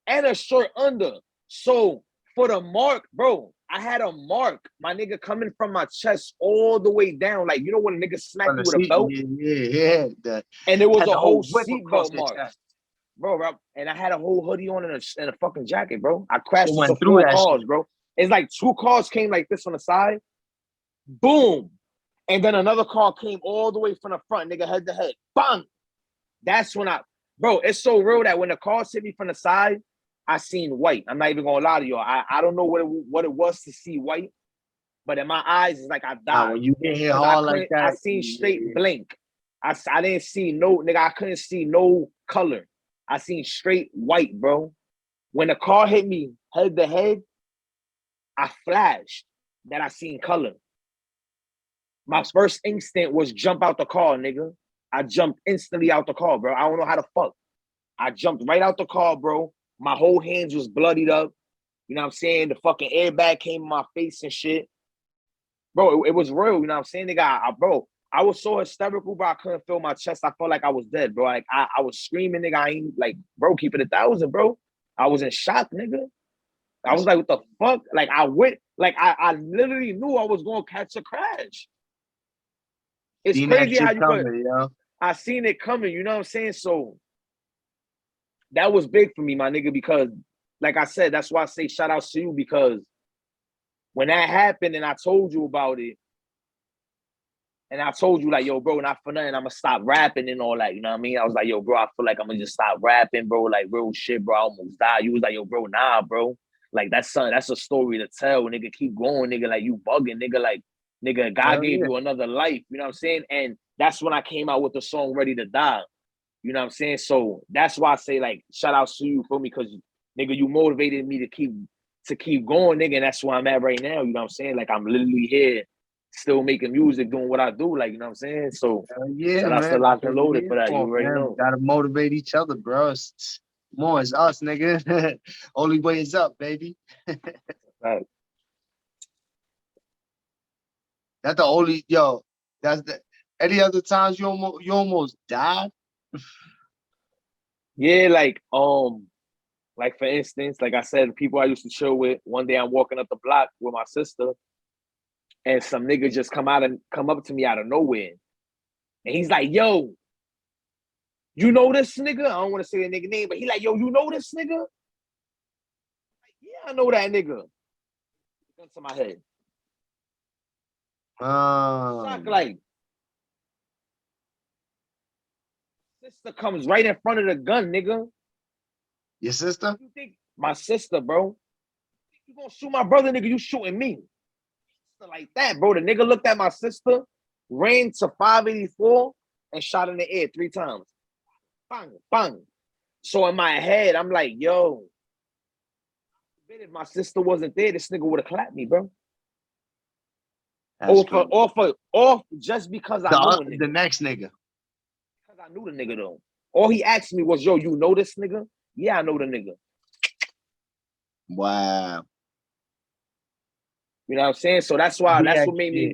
and a shirt under. So for the mark, bro, I had a mark, my nigga, coming from my chest all the way down. Like, you know when a nigga smack On you the with a seat, belt? yeah. And it was Had a the whole whole whip across seatbelt your mark. chest. Bro, and I had a whole hoodie on and a fucking jacket, bro. I It crashed went into through 4 that cars, shit. bro. It's like 2 cars came like this on the side. Boom. And then another car came all the way from the front, nigga, head to head. Bang. That's when bro, it's so real that when the cars hit me from the side, I seen white. I'm not even gonna lie to y'all. I don't know what it was to see white, but in my eyes, it's like I died. When you get hit Because hard like that, I seen straight blink. I didn't see no, nigga, I couldn't see no color. I seen straight white, bro. When the car hit me head to head, I flashed that I seen color. My first instinct was jump out the car, nigga. I jumped instantly out the car, bro. I don't know how to fuck. I jumped right out the car, bro. My whole hands was bloodied up. You know what I'm saying? The fucking airbag came in my face and shit. Bro, it was real. You know what I'm saying? Nigga, bro, I was so hysterical, bro. I couldn't feel my chest. I felt like I was dead, bro. Like, I was screaming, nigga. I ain't, like, bro, keep it 1,000, bro. I was in shock, nigga. I was like, what the fuck? Like, I literally knew I was going to catch a crash. It's crazy how you coming, yo. I seen it coming, you know what I'm saying? So that was big for me, my nigga, because like I said, that's why I say shout out to you, because when that happened and I told you about it, and I told you like, yo, bro, not for nothing, I'm gonna stop rapping and all that, you know what I mean? I was like, yo, bro, I feel like I'm gonna just stop rapping, bro, like real shit, bro, I almost died. You was like, yo, bro, nah, bro. Like that's a story to tell, nigga, keep going, nigga, like you bugging, nigga, like, nigga, God gave you another life, you know what I'm saying? And that's when I came out with the song Ready to Die. You know what I'm saying? So that's why I say, like, shout out to you for me, because nigga, you motivated me to keep going, nigga, and that's where I'm at right now. You know what I'm saying? Like, I'm literally here, still making music, doing what I do, like, you know what I'm saying? So shout out to Man. Locked and Loaded for that. You already Man. know. Gotta motivate each other, bro. It's more, it's us, nigga. Only way is up, baby. Right. That's the only, yo, that's the, any other times you almost died? Yeah, like for instance, like I said, people I used to chill with, one day I'm walking up the block with my sister, and some nigga just come up to me out of nowhere. And he's like, yo, you know this nigga? I don't want to say the nigga name, but he like, yo, you know this nigga? Like, yeah, I know that nigga. Gun to my head. Shock, like, sister comes right in front of the gun, nigga. Your sister? You think my sister, bro? You gonna shoot my brother, nigga? You shooting me? Like that, bro. The nigga looked at my sister, ran to 584, and shot in the air 3 times. Bang, bang. So in my head, I'm like, yo, if my sister wasn't there, this nigga would have clapped me, bro. Off just because I knew a nigga. The next nigga. Because I knew the nigga though. All he asked me was, yo, you know this nigga? Yeah, I know the nigga. Wow. You know what I'm saying? So that's why, that's what made me,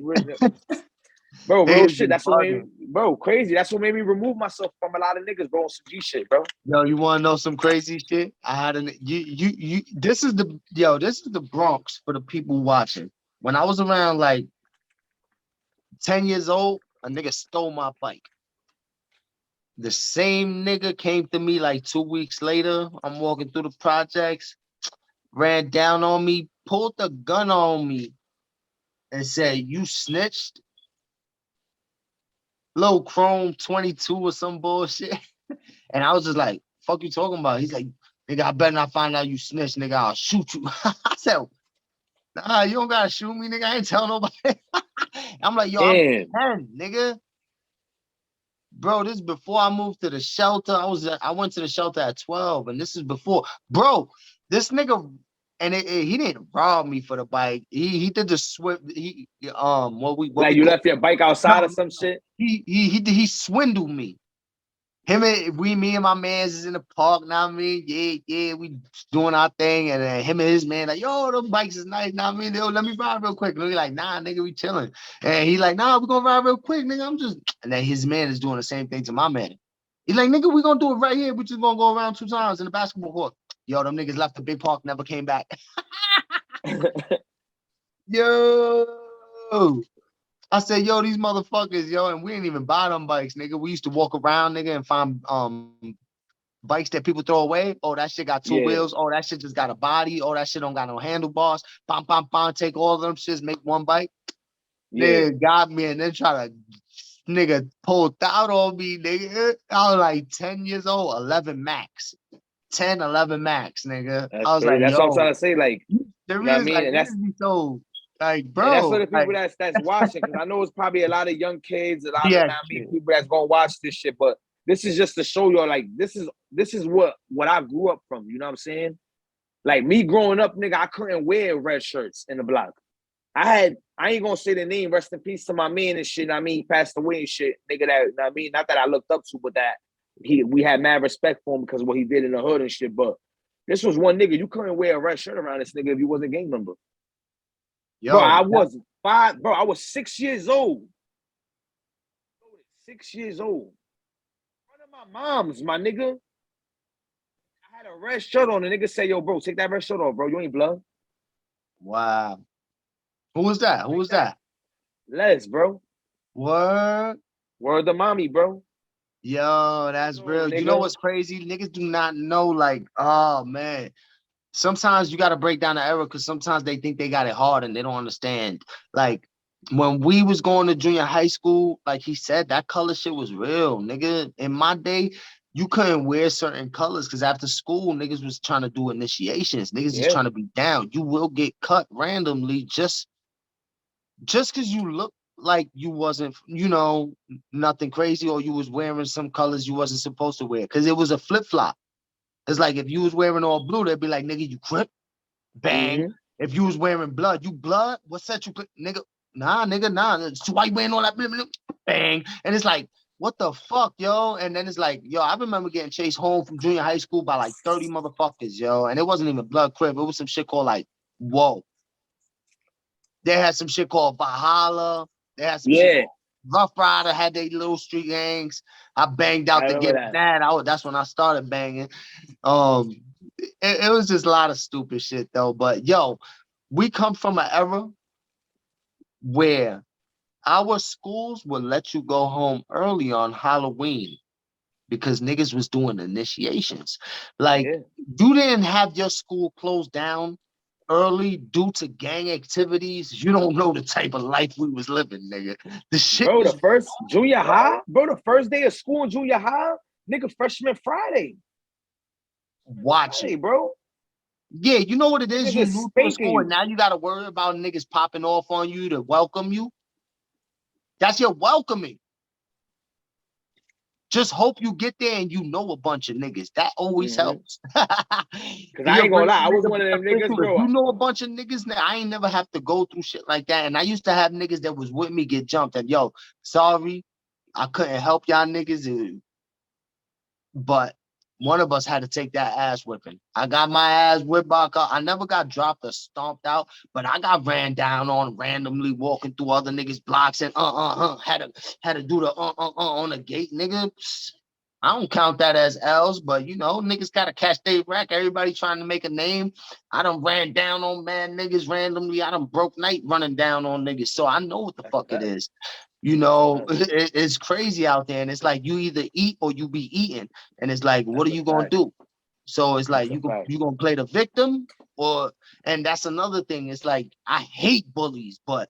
bro, real shit. That's what made me, bro, crazy. That's what made me remove myself from a lot of niggas, bro, on some G shit, bro. Yo, you want to know some crazy shit? I had this is the Bronx for the people watching. When I was around like 10 years old, a nigga stole my bike. The same nigga came to me like 2 weeks later. I'm walking through the projects, ran down on me, pulled the gun on me, and said, "You snitched?" Low Chrome 22 or some bullshit. And I was just like, fuck you talking about? He's like, nigga, I better not find out you snitch, nigga. I'll shoot you. I said, nah, you don't gotta shoot me, nigga. I ain't telling nobody. I'm like, yo, I'm 10, nigga. Bro, this is before I moved to the shelter. I went to the shelter at 12, and this is before. Bro, this nigga, and he didn't rob me for the bike. He did the swift. Like you left your bike outside or some shit. He swindled me. Me and my mans is in the park now. I mean, yeah, we doing our thing, and then him and his man like, yo, them bikes is nice. Now I mean, yo, let me ride real quick. And we like, nah, nigga, we chilling. And he like, nah, we gonna ride real quick, nigga. I'm just, and then his man is doing the same thing to my man. He's like, nigga, we gonna do it right here. We just gonna go around 2 times in the basketball court. Yo, them niggas left the big park, never came back. Yo. I said, yo, these motherfuckers, yo, and we didn't even buy them bikes, nigga. We used to walk around, nigga, and find bikes that people throw away. Oh, that shit got 2 wheels. Oh, that shit just got a body. Oh, that shit don't got no handlebars. Bam, bam, bam, take all of them shits, make one bike. Nigga got me and then try to nigga pull out on me, nigga. I was like 10 years old, 11 max. 10, 11 max, nigga. That's I was crazy. like, That's yo, what I'm trying to say. Like, there you know what I is mean? like, And this is so like, bro. and that's for the people like, that's watching, because I know it's probably a lot of young kids, a lot of yeah, people that's gonna watch this shit. But this is just to show y'all, like, this is what I grew up from. You know what I'm saying? Like, me growing up, nigga, I couldn't wear red shirts in the block. I ain't gonna say the name, rest in peace to my man and shit. I mean, he passed away and shit, nigga. That, you know what I mean, not that I looked up to, but that we had mad respect for him because of what he did in the hood and shit. But this was one nigga, you couldn't wear a red shirt around this nigga if you wasn't a gang member. yo, Bro, I was 5, bro. I was 6 years old. 6 years old. One of my moms, my nigga. I had a red shirt on. The nigga said, yo, bro, take that red shirt off, bro. You ain't blood. wow. Who was that? Who was that? Les, bro. What? Word to mommy, bro. Yo, that's real. You know what's crazy? Niggas do not know, like, oh man. Sometimes you got to break down the error because sometimes they think they got it hard and they don't understand. Like, when we was going to junior high school, like he said, that color shit was real, nigga. In my day, you couldn't wear certain colors because after school, niggas was trying to do initiations. Niggas is trying to be down. You will get cut randomly just because you look like you wasn't, nothing crazy, or you was wearing some colors you wasn't supposed to wear. Because it was a flip-flop. It's like if you was wearing all blue, they'd be like, nigga, you crip, bang. Mm-hmm. If you was wearing blood, you blood? What's that you nigga? Nah, nigga, nah. So why you wearing all that bang? And it's like, what the fuck, yo? And then it's like, yo, I remember getting chased home from junior high school by like 30 motherfuckers, yo. And it wasn't even blood crip. It was some shit called like, whoa. They had some shit called Valhalla. They had some shit called Rough Rider, had their little street gangs. I banged out to get mad. That's when I started banging. It was just a lot of stupid shit though. But yo, we come from an era where our schools would let you go home early on Halloween because niggas was doing initiations. Like, you didn't have your school closed down early due to gang activities. You don't know the type of life we was living, nigga. The shit, bro, the first junior high, bro, the first day of school in junior high, nigga, freshman Friday. Watch it, bro. Yeah, you know what it is. You new to school, and now you got to worry about niggas popping off on you to welcome you. That's your welcoming. Just hope you get there and you know a bunch of niggas. That always helps. Because I ain't gonna lie, I was one of them niggas, bro. You know a bunch of niggas, I ain't never have to go through shit like that. And I used to have niggas that was with me get jumped. And yo, sorry, I couldn't help y'all niggas. But one of us had to take that ass whipping. I got my ass whipped back up. I never got dropped or stomped out, but I got ran down on randomly walking through other niggas' blocks and had to do the on the gate, nigga. I don't count that as L's, but niggas gotta catch their rack. Everybody trying to make a name. I done ran down on mad niggas randomly. I done broke night running down on niggas. So I know what the fuck it is. It's crazy out there, and it's like you either eat or you be eating, and it's like, what are you gonna do? So it's like you gonna play the victim, and that's another thing. It's like I hate bullies, but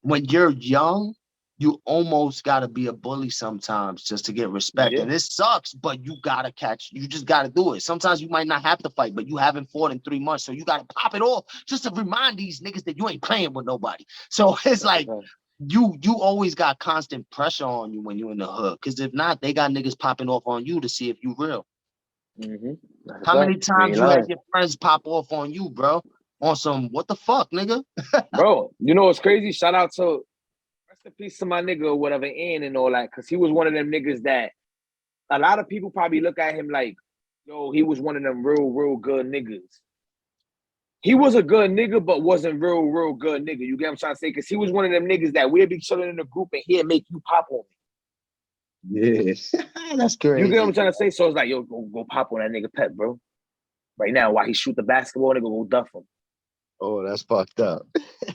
when you're young, you almost gotta be a bully sometimes just to get respect, and it sucks, but you just gotta do it. Sometimes you might not have to fight, but you haven't fought in 3 months, so you gotta pop it off just to remind these niggas that you ain't playing with nobody. So it's like. You always got constant pressure on you when you're in the hood, because if not, they got niggas popping off on you to see if you real. How many times you had your friends pop off on you, bro? On some what the fuck, nigga? Bro, you know what's crazy? Shout out to rest in peace to my nigga or whatever, Ian and all that, because he was one of them niggas that a lot of people probably look at him like, yo, he was one of them real good niggas. He was a good nigga, but wasn't real good nigga. You get what I'm trying to say? Because he was one of them niggas that we'd be chilling in a group and he'd make you pop on me. Yeah, that's crazy. You get what I'm trying to say? So it's like, yo, go pop on that nigga Pep, bro. Right now, while he shoot the basketball, nigga, go duff him. Oh, that's fucked up.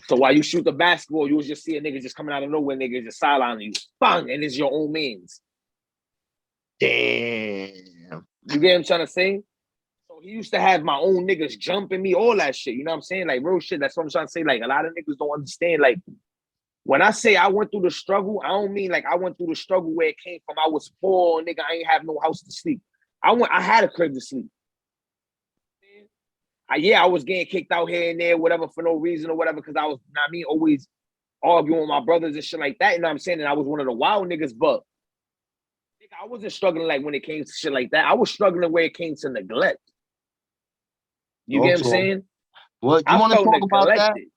So while you shoot the basketball, you was just see a nigga just coming out of nowhere, nigga just sidelining you. Bang! And it's your own mans. Damn. You get what I'm trying to say? So he used to have my own niggas jumping me, all that shit. You know what I'm saying? Like, real shit. That's what I'm trying to say. Like, a lot of niggas don't understand. Like, when I say I went through the struggle, I don't mean like I went through the struggle where it came from. I was poor, nigga. I ain't have no house to sleep. I had a crib to sleep. I was getting kicked out here and there, whatever, for no reason or whatever, because I was, you know what I mean, always arguing with my brothers and shit like that. You know what I'm saying? And I was one of the wild niggas, but nigga, I wasn't struggling like when it came to shit like that. I was struggling where it came to neglect. You get what I'm saying? What you want to talk about that? neglected.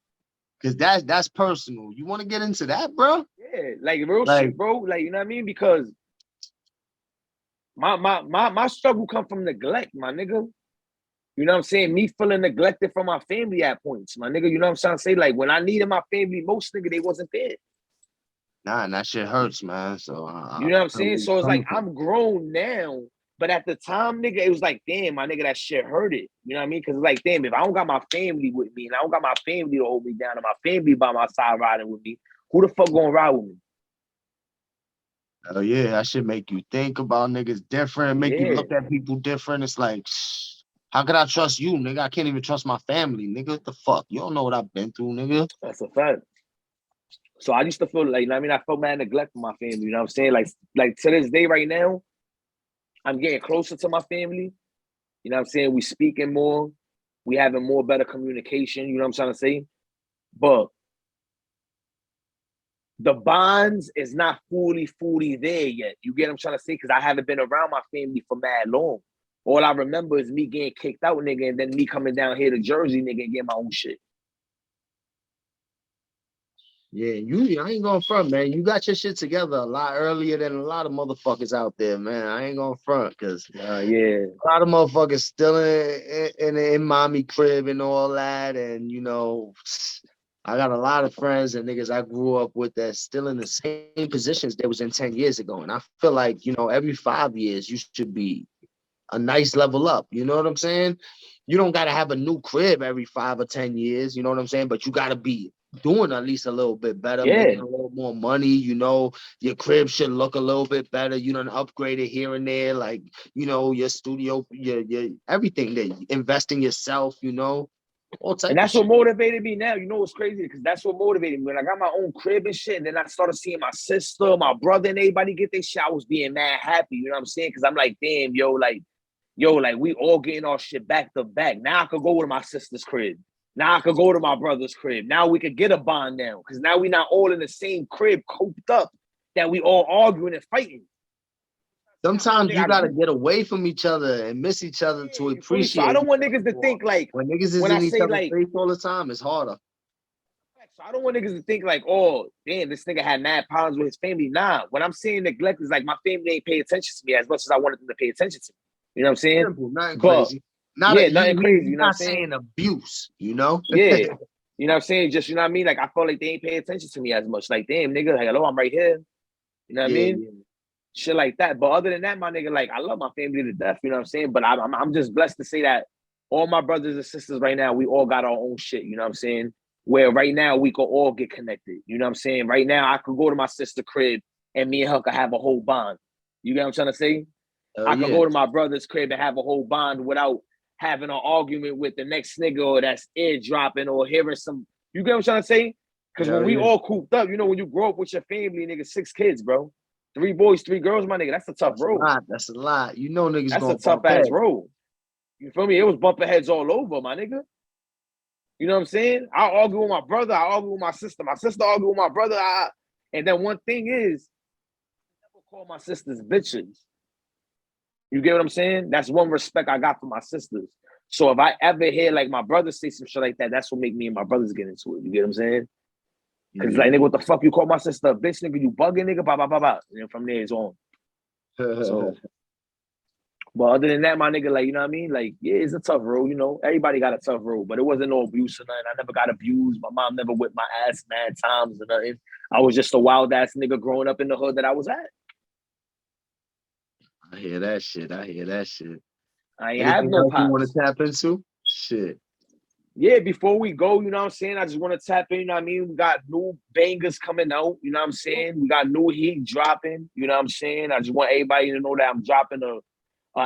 Because that's personal. You want to get into that, bro? Yeah, like real shit, bro. Like, you know what I mean? Because my struggle come from neglect, my nigga. You know what I'm saying? Me feeling neglected from my family at points, my nigga. You know what I'm trying to say? Like, when I needed my family most, nigga, they wasn't there. Nah, and that shit hurts, man. So you know what I'm saying? So it's like I'm grown now, but at the time, nigga, it was like, damn, my nigga, that shit hurted. You know what I mean? Because it's like, damn, if I don't got my family with me and I don't got my family to hold me down and my family by my side riding with me, who the fuck gonna ride with me? Oh yeah, that should make you think about niggas different, make you look at people different. It's like, how could I trust you, nigga? I can't even trust my family, nigga. What the fuck? You don't know what I've been through, nigga. That's a fact. So I used to feel like, you know what I mean? I felt mad neglect from my family, you know what I'm saying? Like to this day right now, I'm getting closer to my family. You know what I'm saying? We speaking more. We having more better communication, you know what I'm trying to say? But the bonds is not fully there yet. You get what I'm trying to say? Because I haven't been around my family for mad long. All I remember is me getting kicked out, nigga, and then me coming down here to Jersey, nigga, and getting my own shit. Yeah, I ain't going front, man. You got your shit together a lot earlier than a lot of motherfuckers out there, man. I ain't going front, because a lot of motherfuckers still in mommy crib and all that, and, you know, I got a lot of friends and niggas I grew up with that's still in the same positions they was in 10 years ago, and I feel like, you know, every 5 years you should be a nice level up. You know what I'm saying? You don't got to have a new crib every 5 or 10 years. You know what I'm saying? But you got to be doing at least a little bit better, making a little more money. You know, your crib should look a little bit better. You don't upgrade it here and there. Like, you know, your studio, your everything that invest in yourself, you know. And that's what motivated me now. You know what's crazy? Because that's what motivated me. When I got my own crib and shit, and then I started seeing my sister, my brother, and everybody get their shit, I was being mad happy. You know what I'm saying? Because I'm like, damn, like we all getting our shit back to back. Now I could go to my sister's crib. Now I could go to my brother's crib. Now we could get a bond now. Because now we not all in the same crib, coped up, that we all arguing and fighting. Sometimes you gotta get away from each other and miss each other to appreciate. So I don't want niggas to think like when niggas is in each other's face all the time, it's harder. So I don't want niggas to think like, oh, damn, this nigga had mad problems with his family. Nah, when I'm saying neglect is like my family ain't pay attention to me as much as I wanted them to pay attention to me. You know what I'm saying? Simple, nothing crazy. Nothing crazy. You know what I'm saying? Abuse, you know? Yeah. You know what I'm saying? Just, you know what I mean? Like, I felt like they ain't pay attention to me as much. Like, damn, nigga, like, hello, I'm right here. You know what I mean? Yeah. Shit like that. But other than that, my nigga, like, I love my family to death. You know what I'm saying? But I'm just blessed to say that all my brothers and sisters right now, we all got our own shit. You know what I'm saying? Where right now we could all get connected. You know what I'm saying? Right now, I could go to my sister's crib and me and her could have a whole bond. You get what I'm trying to say? I could go to my brother's crib and have a whole bond without having an argument with the next nigga or that's eardropping or hearing some. You get what I'm trying to say? Because when we all cooped up, you know, when you grow up with your family, nigga, 6 kids, bro. 3 boys, 3 girls, my nigga. That's a tough road. That's a lot. You know, niggas. That's a tough ass road. You feel me? It was bumping heads all over, my nigga. You know what I'm saying? I argue with my brother. I argue with my sister. My sister argue with my brother. And then one thing is, I never call my sisters bitches. You get what I'm saying? That's one respect I got for my sisters. So if I ever hear like my brother say some shit like that, that's what make me and my brothers get into it. You get what I'm saying? Because like, nigga, what the fuck you call my sister a bitch, nigga? You bugging, nigga? Blah, blah, blah, blah. And then from there, it's on. So But other than that, my nigga, like, you know what I mean? Like, yeah, it's a tough road, you know. Everybody got a tough road, but it wasn't no abuse or nothing. I never got abused. My mom never whipped my ass mad times or nothing. I was just a wild ass nigga growing up in the hood that I was at. I hear that shit. I hear that shit. I ain't have Anything no else you want pops. to tap into? Shit. Yeah, before we go, you know what I'm saying? I just want to tap in, you know what I mean? We got new bangers coming out, you know what I'm saying? We got new heat dropping, you know what I'm saying? I just want everybody to know that I'm dropping a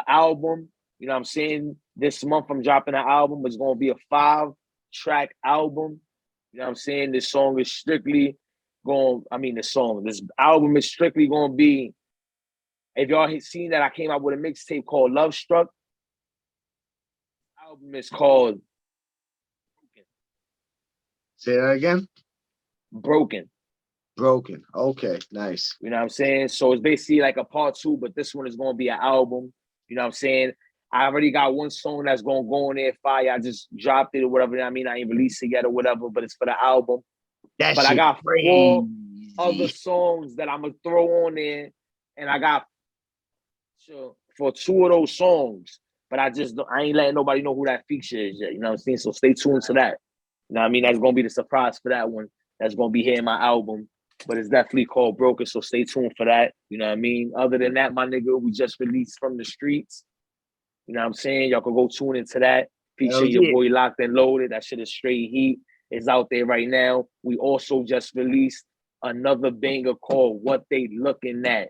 album, you know what I'm saying? This month I'm dropping an album. It's going to be a 5-track album. You know what I'm saying? This album is strictly going to be, if y'all seen that, I came out with a mixtape called Love Struck. The album is called Say that again. Broken. Okay, nice. You know what I'm saying? So it's basically like a part 2, but this one is going to be an album. You know what I'm saying? I already got one song that's going to go in there, fire. I just dropped it or whatever. I mean, I ain't released it yet or whatever, but it's for the album. That but shit I got crazy. 4 other songs that I'm going to throw on there, and I got for 2 of those songs, but I ain't letting nobody know who that feature is yet. You know what I'm saying? So stay tuned to that. You know what I mean? That's going to be the surprise for that one. That's going to be here in my album. But it's definitely called Broken, so stay tuned for that. You know what I mean? Other than that, my nigga, we just released From the Streets. You know what I'm saying? Y'all can go tune into that. Feature your boy Locked and Loaded. That shit is straight heat. It's out there right now. We also just released another banger called What They Looking At.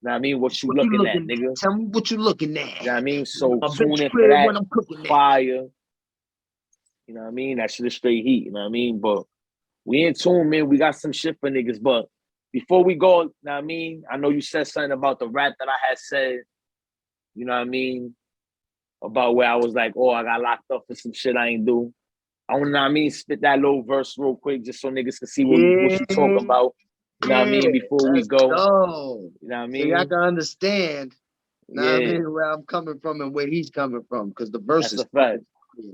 You know what I mean? What you looking at, nigga? Tell me what you looking at. You know what I mean? So A tune bitch in for that. when I'm cooking Fire. You know what I mean? That shit is straight heat. You know what I mean? But we in tune, man. We got some shit for niggas. But before we go, you know what I mean? I know you said something about the rap that I had said, you know what I mean? About where I was like, oh, I got locked up for some shit I ain't do. I want to, know what I mean, spit that little verse real quick just so niggas can see what you talking about. You know what I mean? Before we go. You know what I mean? So y'all can understand, you know what I Yeah. mean, where I'm coming from and where he's coming from. Because the verse That's is a fact.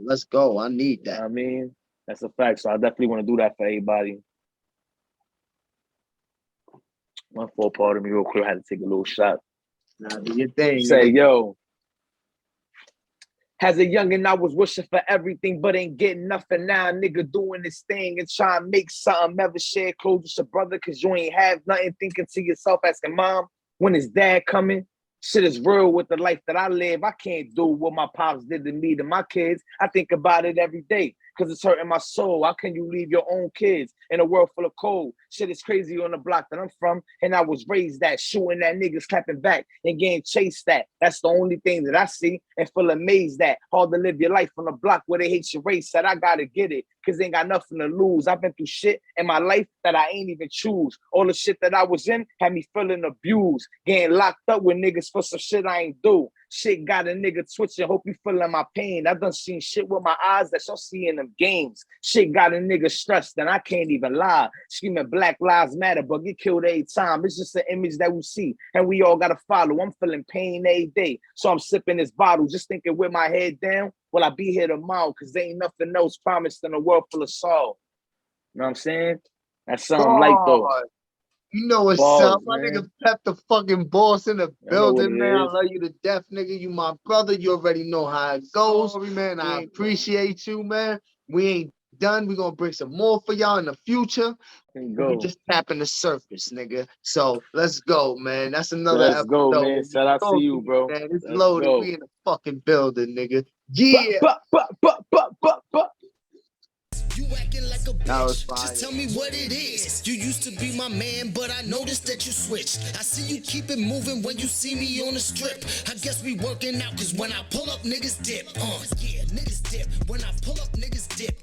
Let's go. I need You know that. what I mean? That's a fact. So I definitely want to do that for everybody. My fault, part of me real quick. I had to take a little shot. Nah, do your thing. Say, yo. As a youngin', I was wishing for everything, but ain't getting nothing now. Nigga doing this thing and trying to make something. Never share clothes with your brother because you ain't have nothing. Thinking to yourself, asking mom, when is dad coming? Shit is real with the life that I live. I can't do what my pops did to me, to my kids. I think about it every day because it's hurting my soul. How can you leave your own kids in a world full of cold? Shit is crazy on the block that I'm from, and I was raised that, shooting at niggas, clapping back and getting chased at. That's the only thing that I see and feel amazed at. Hard to live your life on a block where they hate your race. Said I gotta get it because they ain't got nothing to lose. I've been through shit in my life that I ain't even choose. All the shit that I was in had me feeling abused, getting locked up with niggas for some shit I ain't do. Shit got a nigga twitching, hope you feeling my pain. I done seen shit with my eyes that y'all see in them games. Shit got a nigga stressed and I can't even lie. Screaming Black Lives Matter, but get killed every time. It's just an image that we see and we all gotta follow. I'm feeling pain every day, so I'm sipping this bottle, just thinking with my head down, will I be here tomorrow? Cause there ain't nothing else promised in a world full of sorrow. You know what I'm saying? That's something light though. You know what's up, my nigga Pep the fucking boss in the building, man. I love you to death, nigga. You my brother. You already know how it goes, man. I appreciate you, man. We ain't done. We gonna bring some more for y'all in the future. We just tapping the surface, nigga. So let's go, man. That's another episode. Go, man. Shout out to you, bro. Man, it's loaded. We in the fucking building, nigga. Yeah. You acting like a bitch. Just tell me what it is. You used to be my man, but I noticed that you switched. I see you keep it moving when you see me on the strip. I guess we working out, cause when I pull up, niggas dip. Yeah, niggas dip. When I pull up, niggas dip.